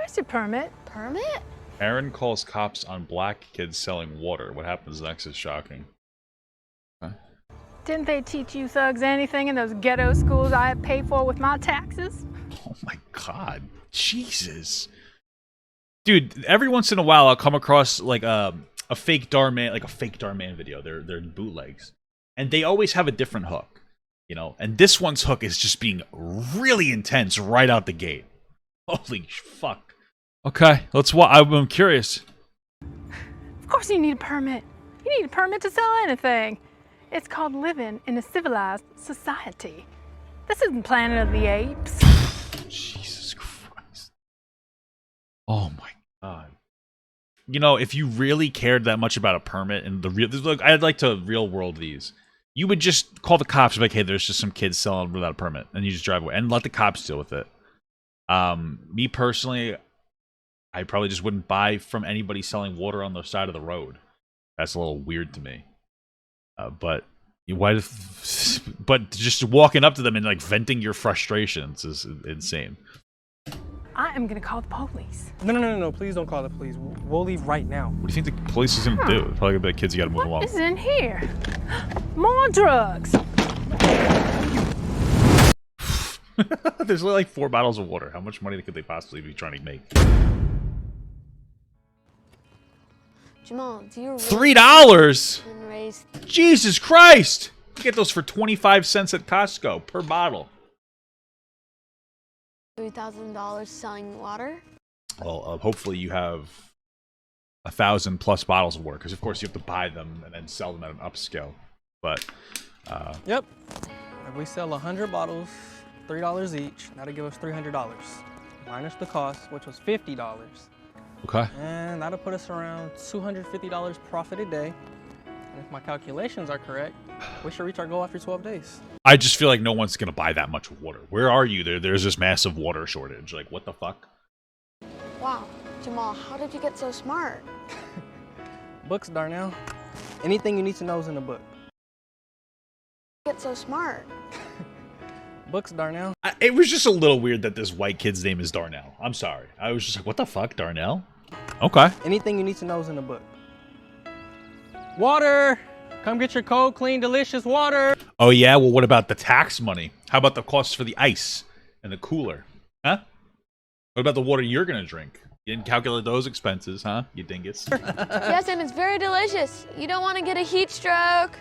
Where's your permit? Permit? Aaron calls cops on black kids selling water. What happens next is shocking. Huh? Didn't they teach you thugs anything in those ghetto schools I had paid for with my taxes? Oh my god. Jesus. Dude, every once in a while I'll come across like a fake Darman, like a fake Darman video. They're bootlegs. And they always have a different hook, you know? And this one's hook is just being really intense right out the gate. Holy fuck. Okay, let's watch. I'm curious. Of course you need a permit. You need a permit to sell anything. It's called living in a civilized society. This isn't Planet of the Apes. Jesus Christ. Oh my god. You know, if you really cared that much about a permit and the real, look, I'd like to real world these. You would just call the cops like, hey, there's just some kids selling without a permit, and you just drive away and let the cops deal with it. Me personally, I probably just wouldn't buy from anybody selling water on the side of the road. That's a little weird to me. But just walking up to them and like venting your frustrations is insane. I am gonna call the police. No, please don't call the police. We'll leave right now. What do you think the police is gonna do? Probably gonna be like, kids, you gotta move along. What is in here? More drugs. There's only like 4 bottles of water. How much money could they possibly be trying to make? Jamal, do you $3? raise Jesus Christ! You get those for 25 cents at Costco per bottle. $3,000 selling water? Well, hopefully you have 1,000+ bottles of water, because of course you have to buy them and then sell them at an upscale. But Yep. If we sell 100 bottles, $3 each, that'll give us $300. Minus the cost, which was $50. okay. And that'll put us around $250 profit a day. And if my calculations are correct, we should reach our goal after 12 days. I just feel like no one's gonna buy that much water. Where are you? There's this massive water shortage. Like, what the fuck? Wow, Jamal, how did you get so smart? Books, Darnell. Anything you need to know is in the book. Get so smart. Books, Darnell. It was just a little weird that this white kid's name is Darnell. I'm sorry. I was just like, what the fuck, Darnell? Okay. Anything you need to know is in the book. Water! Come get your cold, clean, delicious water! Oh yeah? Well, what about the tax money? How about the costs for the ice and the cooler? Huh? What about the water you're gonna drink? You didn't calculate those expenses, huh? You dingus. Yes, and it's very delicious. You don't want to get a heat stroke.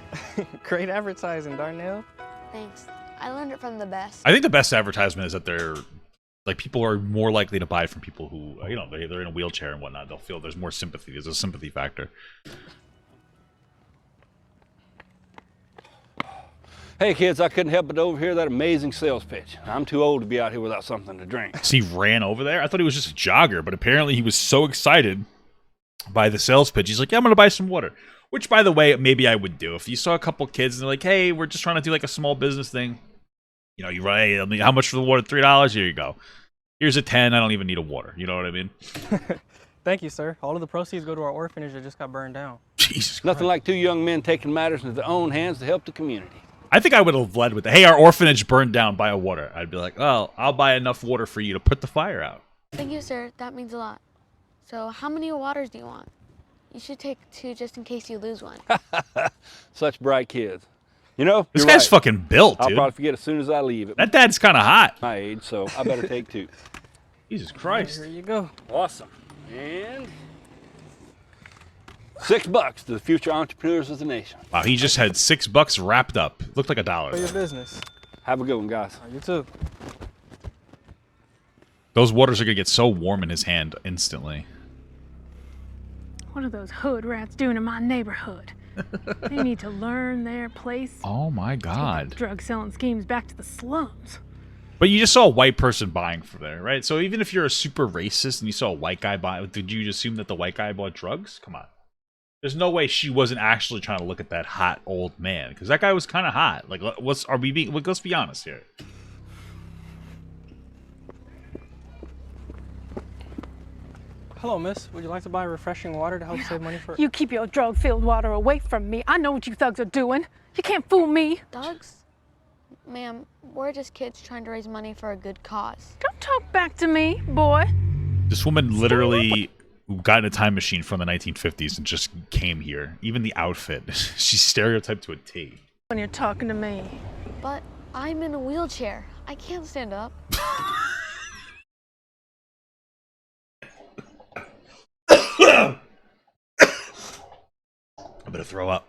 Great advertising, Darnell. Thanks. I learned it from the best. I think the best advertisement is that they're like, people are more likely to buy from people who, you know, they're in a wheelchair and whatnot. They'll feel there's more sympathy. There's a sympathy factor. Hey kids, I couldn't help but overhear that amazing sales pitch. I'm too old to be out here without something to drink. So he ran over there? I thought he was just a jogger, but apparently he was so excited by the sales pitch. He's like, yeah, I'm going to buy some water. Which, by the way, maybe I would do. If you saw a couple kids and they're like, hey, we're just trying to do like a small business thing. You know, you write, I mean, how much for the water? $3? Here you go. Here's a 10. I don't even need a water. You know what I mean? Thank you, sir. All of the proceeds go to our orphanage that just got burned down. Jesus Christ. Nothing like 2 young men taking matters into their own hands to help the community. I think I would have led with the, hey, our orphanage burned down by a water. I'd be like, oh, I'll buy enough water for you to put the fire out. Thank you, sir. That means a lot. So how many waters do you want? You should take 2 just in case you lose one. Such bright kids. You know, This you're guy's right. fucking built, I'll dude. probably forget as soon as I leave at That dad's kind of hot. my age, so I better take 2. Jesus Christ. Here you go. Awesome. And $6 to the future entrepreneurs of the nation. Wow, he just had $6 wrapped up. Looked like For $1. your business. Have a good one, guys. You too. Those waters are gonna get so warm in his hand instantly. What are those hood rats doing in my neighborhood? They need to learn their place. Oh my Take god. their drug selling schemes back to the slums. But you just saw a white person buying from there, right? So even if you're a super racist and you saw a white guy buy, did you assume that the white guy bought drugs? Come on. There's no way she wasn't actually trying to look at that hot old man, because that guy was kind of hot. Like, let's be honest here. Hello, miss. Would you like to buy refreshing water to help save money for... You keep your drug-filled water away from me. I know what you thugs are doing. You can't fool me. Dogs? Ma'am, we're just kids trying to raise money for a good cause. Don't talk back to me, boy. This woman literally got in a time machine from the 1950s and just came here. Even the outfit. She's stereotyped to a T. When you're talking to me. But I'm in a wheelchair. I can't stand up. I'm gonna throw up.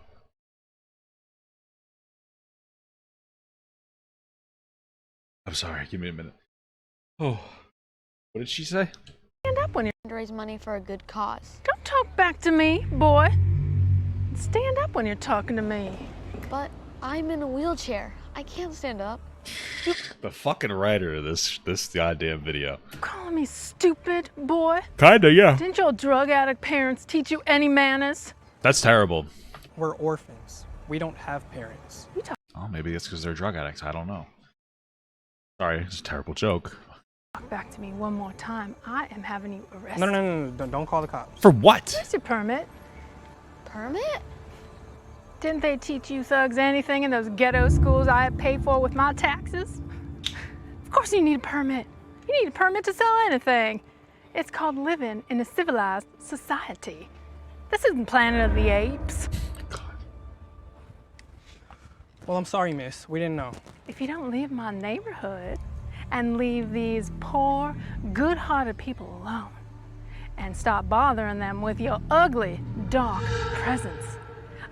I'm sorry, give me a minute. Oh, what did she say? Stand up when you're. To raise money for a good cause. Don't talk back to me, boy. Stand up when you're talking to me. But I'm in a wheelchair. I can't stand up. The fucking writer of this goddamn video. You calling me stupid, boy? Kinda, yeah. Didn't your drug addict parents teach you any manners? That's terrible. We're orphans. We don't have parents. Oh, maybe it's because they're drug addicts. I don't know. Sorry, it's a terrible joke. Talk back to me one more time. I am having you arrested. No. Don't call the cops. For what? Where's your permit? Permit? Didn't they teach you thugs anything in those ghetto schools I paid for with my taxes? Of course you need a permit. You need a permit to sell anything. It's called living in a civilized society. This isn't Planet of the Apes. Well, I'm sorry, miss. We didn't know. If you don't leave my neighborhood and leave these poor, good-hearted people alone and stop bothering them with your ugly, dark presence,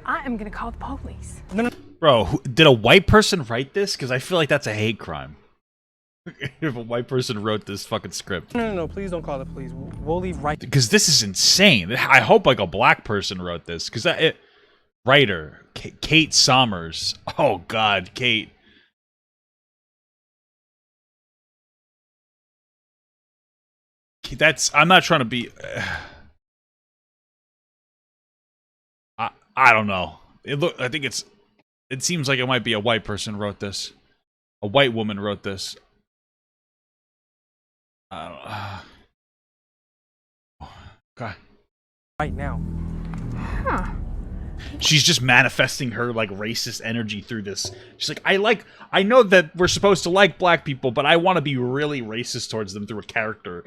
I am gonna call the police. No. Bro, did a white person write this? Because I feel like that's a hate crime. If a white person wrote this fucking script. No. Please don't call the police. We'll leave right. Because this is insane. I hope like a black person wrote this. Because writer, Kate Sommers. Oh God, Kate. I'm not trying to be. I don't know. It seems like it might be a white person wrote this. A white woman wrote this. I don't know. God. Right now. Huh. She's just manifesting her like racist energy through this. She's like, I know that we're supposed to like black people, but I want to be really racist towards them through a character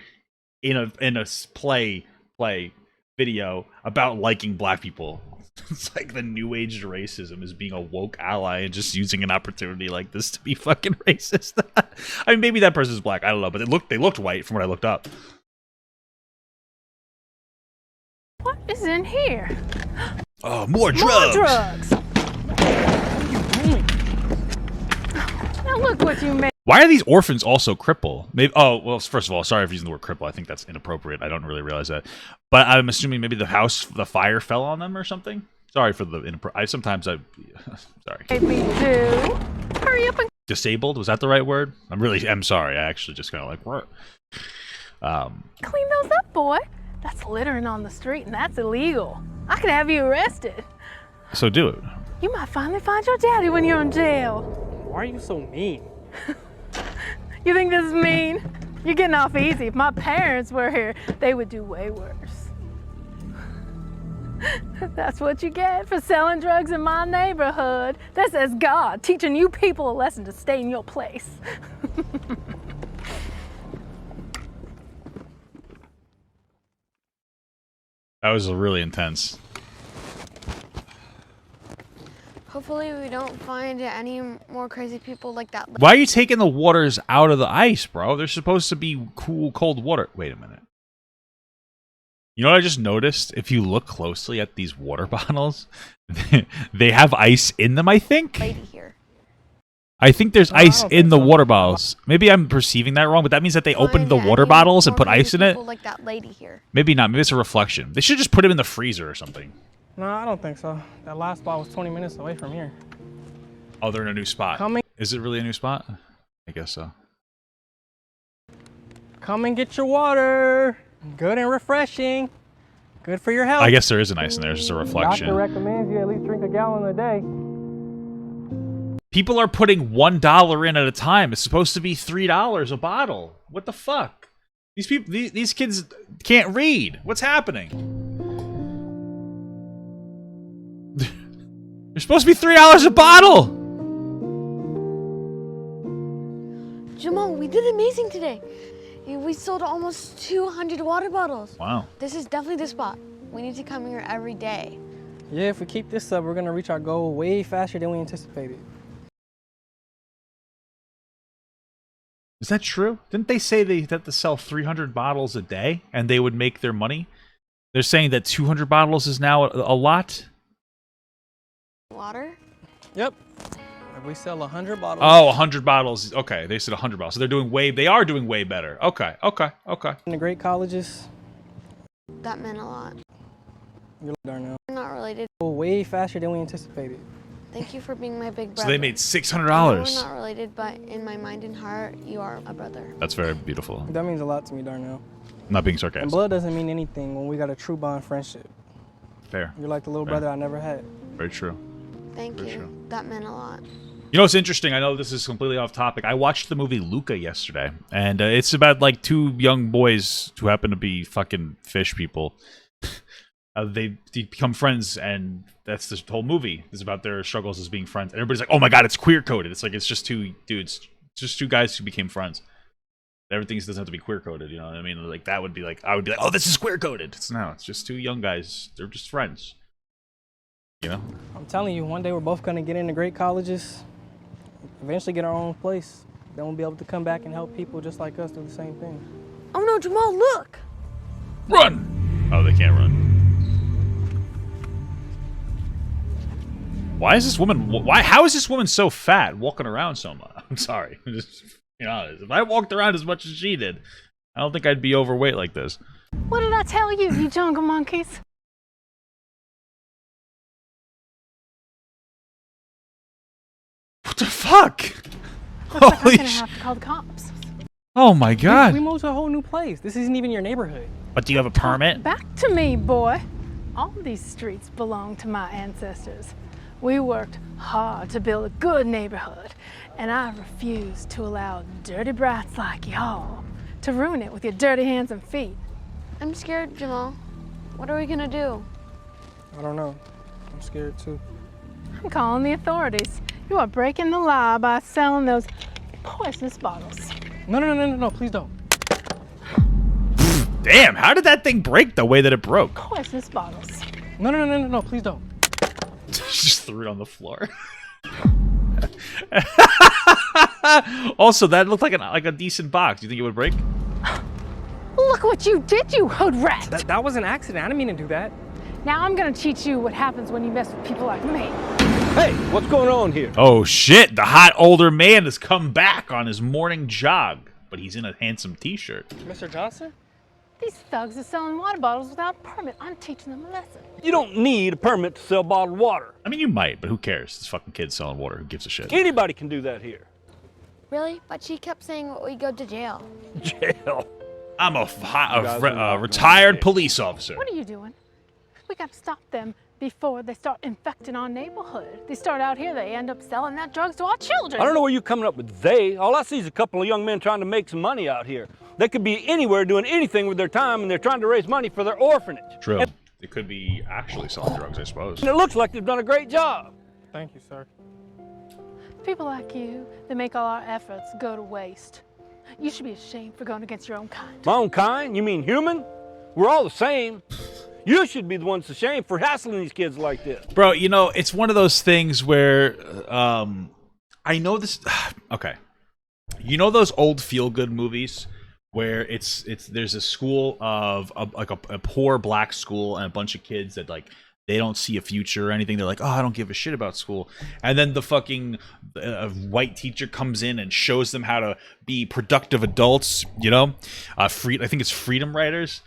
in a play video about liking black people. It's like the new age racism is being a woke ally and just using an opportunity like this to be fucking racist. I mean, maybe that person's black. I don't know, but they looked white from what I looked up. What is in here? Oh, more drugs! More drugs! Now look what you made. Why are these orphans also cripple? Maybe. Oh, well, first of all, sorry for using the word cripple. I think that's inappropriate. I don't really realize that. But I'm assuming maybe the fire fell on them or something. Sorry for the sorry. Me too. Hurry up and Disabled? Was that the right word? I'm sorry. I actually just kind of like, what? clean those up, boy. That's littering on the street, and that's illegal. I could have you arrested. So do it. You might finally find your daddy when you're in jail. Why are you so mean? You think this is mean? You're getting off easy. If my parents were here, they would do way worse. That's what you get for selling drugs in my neighborhood. This is God teaching you people a lesson to stay in your place. That was really intense. Hopefully we don't find any more crazy people like that. Why are you taking the waters out of the ice, bro? They're supposed to be cool, cold water. Wait a minute. You know what I just noticed? If you look closely at these water bottles, they have ice in them, I think. Lady here. I think there's No, I ice don't in think the so. water bottles. Maybe I'm perceiving that wrong, but that means that they opened the Find water any bottles and more put crazy ice in it. people like that lady here. Maybe not. Maybe it's a reflection. They should just put them in the freezer or something. No, I don't think so. That last spot was 20 minutes away from here. Oh, they're in a new spot. Coming. Is it really a new spot? I guess so. Come and get your water. Good and refreshing. Good for your health. I guess there is an ice in there. It's just a reflection. Doctor recommends you at least drink a gallon a day. People are putting $1 in at a time. It's supposed to be $3 a bottle. What the fuck? These kids can't read. What's happening? They're supposed to be $3 a bottle. Jamal, we did amazing today. We sold almost 200 water bottles. Wow. This is definitely the spot. We need to come here every day. Yeah, if we keep this up, we're gonna reach our goal way faster than we anticipated. Is that true? Didn't they say they had to sell 300 bottles a day and they would make their money? They're saying that 200 bottles is now a lot? Water? Yep. If we sell 100 bottles. Oh, 100 bottles. Okay, they said 100 bottles. So they are doing way better. Okay. In the great colleges, That meant a lot. you're Darnell. We're not related. Way faster than we anticipated. Thank you for being my big brother. So they made I know $600. we're not related, but in my mind and heart, you are a brother. That's very beautiful. That means a lot to me, Darnell. I'm not being And sarcastic. blood doesn't mean anything when we got a true bond friendship. Fair. You're like the little Fair. brother I never had. Very true. Thank For you. sure. That meant a lot. You know what's interesting? I know this is completely off topic. I watched the movie Luca yesterday, and it's about like two young boys who happen to be fucking fish people. They become friends, and that's this whole movie. It's about their struggles as being friends. And everybody's like, "Oh my god, it's queer coded." It's like it's just two dudes, just two guys who became friends. Everything doesn't have to be queer coded, you know what I mean? Like that would be like I would be like, "Oh, this is queer coded." It's just two young guys. They're just friends. You know? I'm telling you, one day we're both gonna get into great colleges, eventually get our own place. Then we'll be able to come back and help people just like us do the same thing. Oh no, Jamal, look! Run! Oh, they can't run. Why is this woman? How is this woman so fat, walking around so much? I'm sorry. I'm just being honest. If I walked around as much as she did, I don't think I'd be overweight like this. What did I tell you, you jungle monkeys? What the fuck? Looks like I'm Holy gonna sh! have to call the cops. Oh my We god! moved to a whole new place. This isn't even your neighborhood. But do you have a permit? Back to me, boy. All these streets belong to my ancestors. We worked hard to build a good neighborhood, and I refuse to allow dirty brats like y'all to ruin it with your dirty hands and feet. I'm scared, Jamal. What are we gonna do? I don't know. I'm scared too. I'm calling the authorities. You are breaking the law by selling those poisonous bottles. No, please don't. Damn! How did that thing break the way that it broke? Poisonous bottles. No, please don't. She just threw it on the floor. Also, that looked like a decent box. Do you think it would break? Look what you did, you hood rat! That was an accident. I didn't mean to do that. Now I'm gonna teach you what happens when you mess with people like me. Hey, what's going on here? Oh shit! The hot older man has come back on his morning jog, but he's in a handsome t-shirt. Mr. Johnson? These thugs are selling water bottles without a permit. I'm teaching them a lesson. You don't need a permit to sell bottled water. I mean, you might, but who cares? This fucking kid's selling water. Who gives a shit? Anybody can do that here. Really? But she kept saying we go to jail. Jail. I'm a retired police officer. What are you doing? We gotta stop them before they start infecting our neighborhood. They start out here, they end up selling that drugs to our children. I don't know where you're coming up with they. All I see is a couple of young men trying to make some money out here. They could be anywhere doing anything with their time, and they're trying to raise money for their orphanage. True. It could be actually selling drugs, I suppose. And it looks like they've done a great job. Thank you, sir. People like you, they make all our efforts go to waste. You should be ashamed for going against your own kind. My own kind? You mean human? We're all the same. You should be the ones ashamed for hassling these kids like this. Bro, you know, it's one of those things where I know this. Okay, you know those old feel-good movies where it's there's a school of a poor black school and a bunch of kids that like they don't see a future or anything. They're like, oh, I don't give a shit about school. And then the fucking white teacher comes in and shows them how to be productive adults. You know, I think it's Freedom Writers.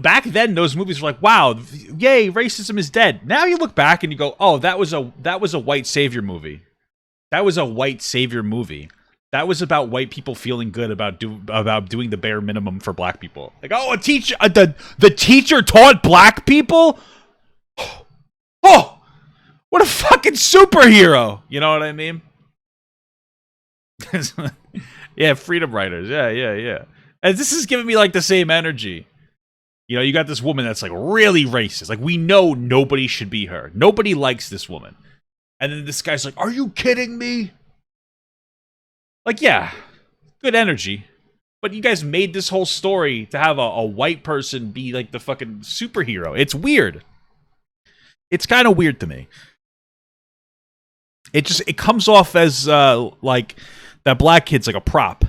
Back then, those movies were like, wow, yay, racism is dead. Now you look back and you go, oh, that was a white savior movie. That was a white savior movie. That was about white people feeling good about doing the bare minimum for black people. Like, oh, a teacher, the teacher taught black people? Oh, what a fucking superhero. You know what I mean? Yeah, Freedom Writers. Yeah. And this is giving me like the same energy. You know, you got this woman that's like really racist. Like, we know nobody should be her. Nobody likes this woman. And then this guy's like, are you kidding me? Like, yeah, good energy. But you guys made this whole story to have a white person be like the fucking superhero. It's weird. It's kind of weird to me. It comes off as like that black kid's like a prop.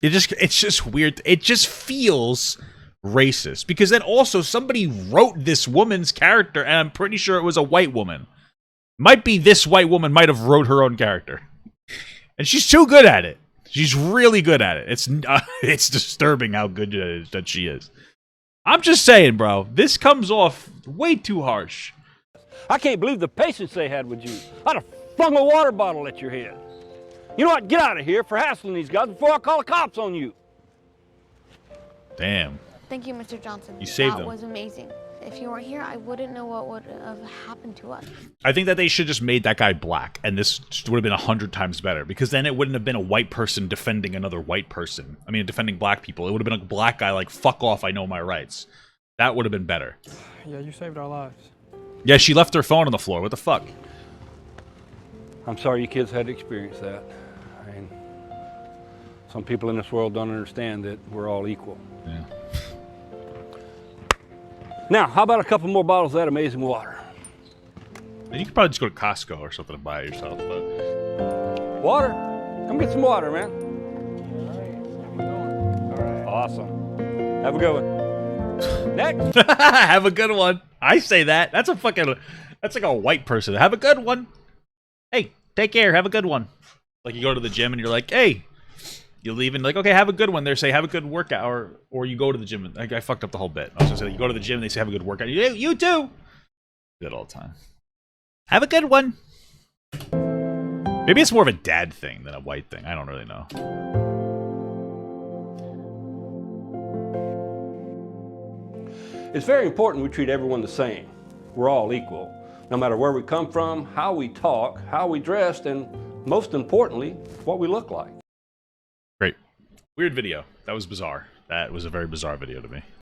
It's just weird. It just feels racist because then also somebody wrote this woman's character, and I'm pretty sure it was a white woman. Might be this white woman might have wrote her own character, and she's too good at it. She's really good at it. It's disturbing how good that she is. I'm just saying, bro. This comes off way too harsh. I can't believe the patience they had with you. I'd have flung a water bottle at your head. You know what? Get out of here for hassling these guys before I call the cops on you. Damn. Thank you, Mr. Johnson. You saved them. That was amazing. If you weren't here, I wouldn't know what would have happened to us. I think that they should just made that guy black, and this would have been 100 times better, because then it wouldn't have been a white person defending another white person. I mean, defending black people. It would have been a black guy like, fuck off, I know my rights. That would have been better. Yeah, you saved our lives. Yeah, she left her phone on the floor. What the fuck? I'm sorry you kids had to experience that. I mean, some people in this world don't understand that we're all equal. Yeah. Now, how about a couple more bottles of that amazing water? And you could probably just go to Costco or something and buy it yourself. But Water? Come get some water, man. Awesome. Have a good one. Next. have a good one. I say that. That's like a white person. Have a good one. Hey, take care. Have a good one. Like you go to the gym and you're like, hey, you leave and like, okay, have a good one. They say, have a good workout. Or you go to the gym. And, I fucked up the whole bit. I was going to say, you go to the gym and they say, have a good workout. You too. Do that all the time. Have a good one. Maybe it's more of a dad thing than a white thing. I don't really know. It's very important we treat everyone the same. We're all equal, no matter where we come from, how we talk, how we dress, and most importantly, what we look like. Great. Weird video. That was bizarre. That was a very bizarre video to me.